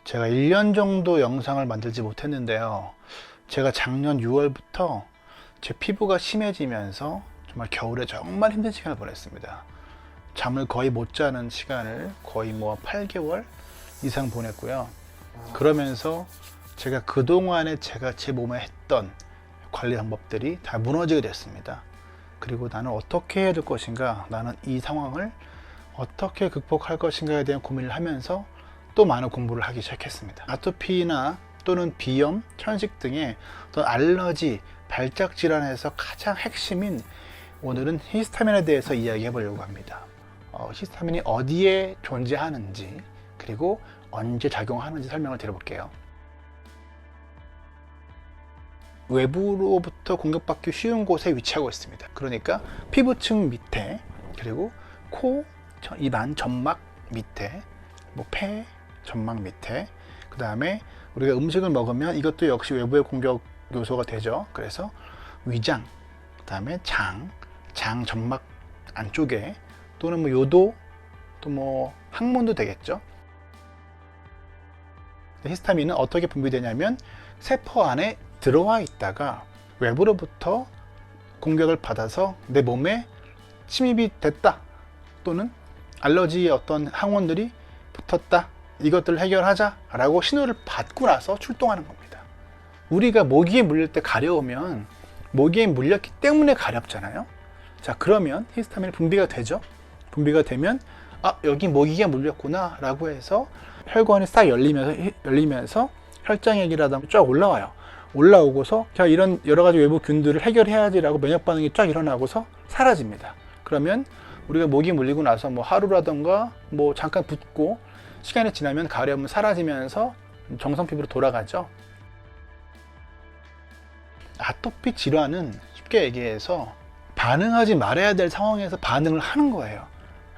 제가 1년 정도 영상을 만들지 못했는데요. 제가 작년 6월부터 제 피부가 심해지면서 정말 겨울에 정말 힘든 시간을 보냈습니다. 잠을 거의 못 자는 시간을 거의 8개월 이상 보냈고요. 그러면서 제가 그동안에 제가 제 몸에 했던 관리 방법들이 다 무너지게 됐습니다. 그리고 나는 어떻게 해야 될 것인가, 나는 이 상황을 어떻게 극복할 것인가에 대한 고민을 하면서 또 많은 공부를 하기 시작했습니다. 아토피나 또는 비염, 천식 등의 어떤 알러지, 발작 질환에서 가장 핵심인 오늘은 히스타민에 대해서 이야기해 보려고 합니다. 히스타민이 어디에 존재하는지, 그리고 언제 작용하는지 설명을 드려볼게요. 외부로부터 공격받기 쉬운 곳에 위치하고 있습니다. 그러니까 피부층 밑에, 그리고 코, 입 안 점막 밑에, 폐 점막 밑에, 그 다음에 우리가 음식을 먹으면 이것도 역시 외부의 공격 요소가 되죠. 그래서 위장, 그 다음에 장 점막 안쪽에, 또는 요도, 또 항문도 되겠죠. 히스타민은 어떻게 분비되냐면 세포 안에 들어와 있다가 외부로부터 공격을 받아서 내 몸에 침입이 됐다, 또는 알러지의 어떤 항원들이 붙었다, 이것들을 해결하자 라고 신호를 받고 나서 출동하는 겁니다. 우리가 모기에 물릴 때 가려우면 모기에 물렸기 때문에 가렵잖아요. 자, 그러면 히스타민이 분비가 되죠. 분비가 되면 여기 모기가 물렸구나 라고 해서 혈관이 싹 열리면서 혈장액이라든가 쫙 올라와요. 올라오고서 자, 이런 여러 가지 외부 균들을 해결해야지라고 면역 반응이 쫙 일어나고서 사라집니다. 그러면 우리가 모기 물리고 나서 하루라든가 잠깐 붓고 시간이 지나면 가려움은 사라지면서 정상 피부로 돌아가죠. 아토피 질환은 쉽게 얘기해서 반응하지 말아야 될 상황에서 반응을 하는 거예요.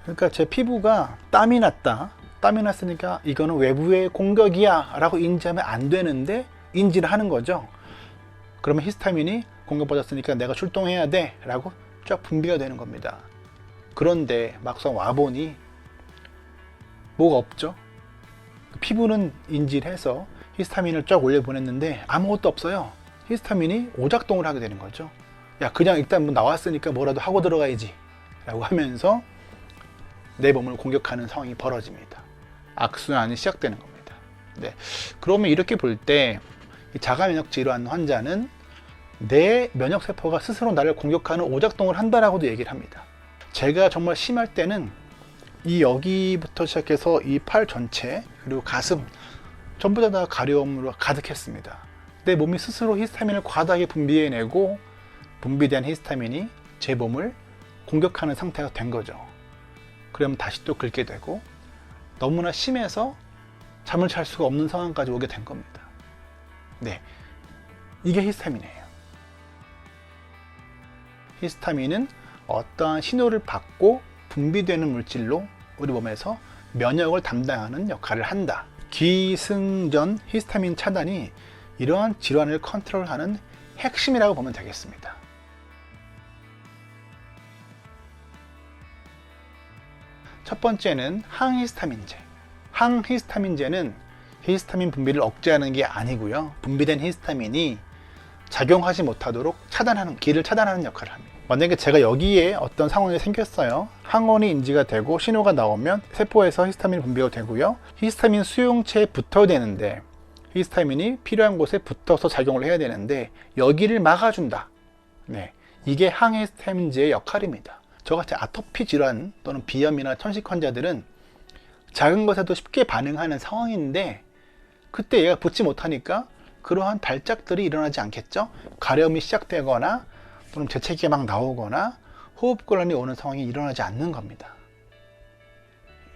그러니까 제 피부가 땀이 났다, 땀이 났으니까 이거는 외부의 공격이야 라고 인지하면 안 되는데 인지를 하는 거죠. 그러면 히스타민이 공격받았으니까 내가 출동해야 돼 라고 쫙 분비가 되는 겁니다. 그런데 막상 와보니 뭐가 없죠. 피부는 인지를 해서 히스타민을 쫙 올려보냈는데 아무것도 없어요. 히스타민이 오작동을 하게 되는 거죠. 야, 그냥 일단 나왔으니까 뭐라도 하고 들어가야지 라고 하면서 내 몸을 공격하는 상황이 벌어집니다. 악순환이 시작되는 겁니다. 네. 그러면 이렇게 볼 때 자가면역 질환 환자는 내 면역세포가 스스로 나를 공격하는 오작동을 한다라고도 얘기를 합니다. 제가 정말 심할 때는 이 여기부터 시작해서 이 팔 전체, 그리고 가슴 전부 다 가려움으로 가득했습니다. 내 몸이 스스로 히스타민을 과다하게 분비해내고 분비된 히스타민이 제 몸을 공격하는 상태가 된 거죠. 그러면 다시 또 긁게 되고 너무나 심해서 잠을 잘 수가 없는 상황까지 오게 된 겁니다. 네, 이게 히스타민이에요. 히스타민은 어떠한 신호를 받고 분비되는 물질로 우리 몸에서 면역을 담당하는 역할을 한다. 기승전 히스타민 차단이 이러한 질환을 컨트롤하는 핵심이라고 보면 되겠습니다. 첫 번째는 항히스타민제. 항히스타민제는 히스타민 분비를 억제하는 게 아니고요. 분비된 히스타민이 작용하지 못하도록 길을 차단하는 역할을 합니다. 만약에 제가 여기에 어떤 상황이 생겼어요. 항원이 인지가 되고 신호가 나오면 세포에서 히스타민 분비가 되고요. 히스타민 수용체에 붙어야 되는데, 히스타민이 필요한 곳에 붙어서 작용을 해야 되는데 여기를 막아준다. 네, 이게 항히스타민제의 역할입니다. 저같이 아토피 질환 또는 비염이나 천식 환자들은 작은 것에도 쉽게 반응하는 상황인데 그때 얘가 붙지 못하니까 그러한 발작들이 일어나지 않겠죠. 가려움이 시작되거나 또는 재채기가 막 나오거나 호흡곤란이 오는 상황이 일어나지 않는 겁니다.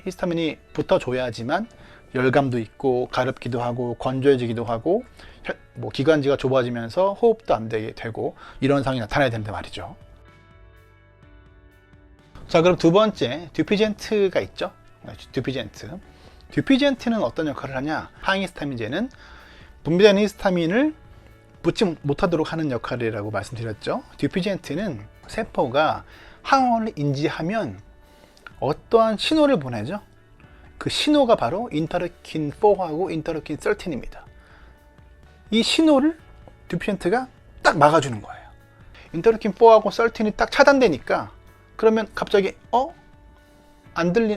히스타민이 붙어줘야지만 열감도 있고 가렵기도 하고 건조해지기도 하고 기관지가 좁아지면서 호흡도 안 되게 되고 이런 상황이 나타나야 되는데 말이죠. 자, 그럼 두 번째, 듀피젠트가 있죠. 듀피젠트는 어떤 역할을 하냐? 항히스타민제는 분비된 히스타민을 붙지 못하도록 하는 역할이라고 말씀드렸죠. 듀피젠트는 세포가 항원을 인지하면 어떠한 신호를 보내죠. 그 신호가 바로 인터루킨 4하고 인터루킨 13입니다. 이 신호를 듀피엔트가 딱 막아주는 거예요. 인터루킨 4하고 13이 딱 차단되니까 그러면 갑자기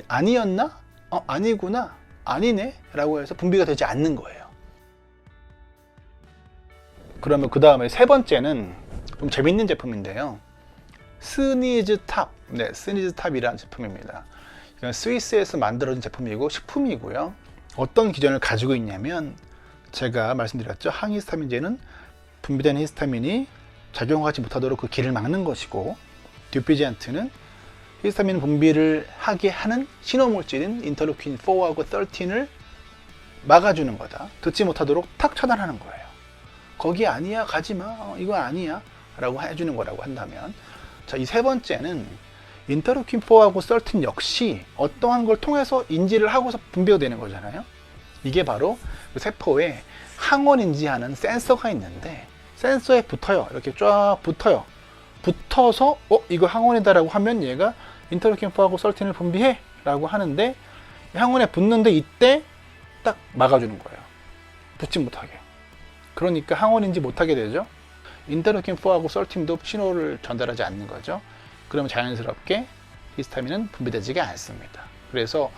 아니었나? 아니구나. 아니네? 라고 해서 분비가 되지 않는 거예요. 그러면 그 다음에 세 번째는 좀 재밌는 제품인데요. 스니즈탑. 네, 스니즈탑이라는 제품입니다. 이건 스위스에서 만들어진 제품이고 식품이고요. 어떤 기전을 가지고 있냐면 제가 말씀드렸죠. 항히스타민제는 분비된 히스타민이 작용하지 못하도록 그 길을 막는 것이고 듀피지안트는 히스타민 분비를 하게 하는 신호물질인 인터루킨 4하고 13을 막아주는 거다. 듣지 못하도록 탁 차단하는 거예요. 거기 아니야, 가지마, 이거 아니야 라고 해주는 거라고 한다면, 자, 이 세 번째는 인터루킨 4하고 13 역시 어떠한 걸 통해서 인지를 하고서 분비가 되는 거잖아요. 이게 바로 그 세포에 항원 인지하는 센서가 있는데 센서에 붙어요. 이렇게 쫙 붙어요. 붙어서 이거 항원이다 라고 하면 얘가 인터루킨 4하고 13을 분비해 라고 하는데 항원에 붙는데 이때 딱 막아주는 거예요. 붙지 못하게. 그러니까 항원인지 못하게 되죠. 인터루킨 4하고 13도 신호를 전달하지 않는 거죠. 그러면 자연스럽게 히스타민은 분비되지가 않습니다. 그래서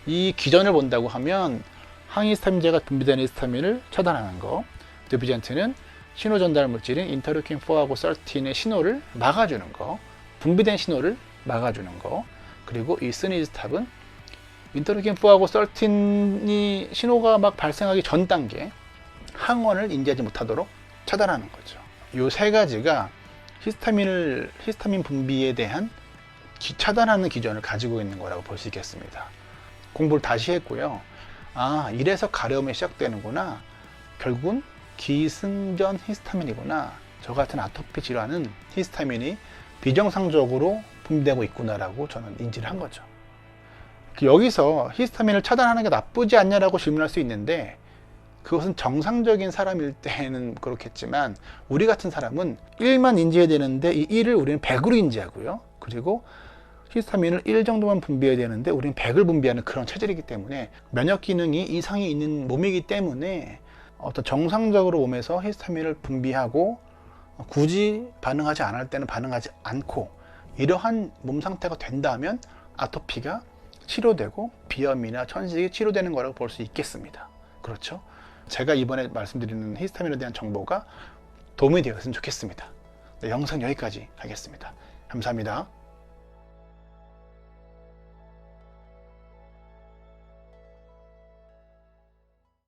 이 기전을 본다고 하면 항히스타민제가 분비되는 히스타민을 차단하는 거, 듀피지안트는 신호 전달 물질인 인터루킨 4하고 13의 신호를 막아주는 거, 분비된 신호를 막아주는 거, 그리고 이 스니즈탑은 인터루킨 4하고 13이 신호가 막 발생하기 전 단계 항원을 인지하지 못하도록 차단하는 거죠. 이 세 가지가 히스타민 분비에 대한 차단하는 기전을 가지고 있는 거라고 볼 수 있겠습니다. 공부를 다시 했고요. 이래서 가려움이 시작되는구나. 결국은 기승전 히스타민이구나. 저 같은 아토피 질환은 히스타민이 비정상적으로 분비되고 있구나라고 저는 인지를 한 거죠. 여기서 히스타민을 차단하는 게 나쁘지 않냐라고 질문할 수 있는데 그것은 정상적인 사람일 때는 그렇겠지만 우리 같은 사람은 1만 인지해야 되는데 이 1을 우리는 100으로 인지하고요. 그리고 히스타민을 1 정도만 분비해야 되는데 우리는 100을 분비하는 그런 체질이기 때문에 면역 기능이 이상이 있는 몸이기 때문에 어떤 정상적으로 몸에서 히스타민을 분비하고 굳이 반응하지 않을 때는 반응하지 않고 이러한 몸 상태가 된다면 아토피가 치료되고 비염이나 천식이 치료되는 거라고 볼 수 있겠습니다. 그렇죠? 제가 이번에 말씀드리는 히스타민에 대한 정보가 도움이 되었으면 좋겠습니다. 네, 영상 여기까지 하겠습니다. 감사합니다.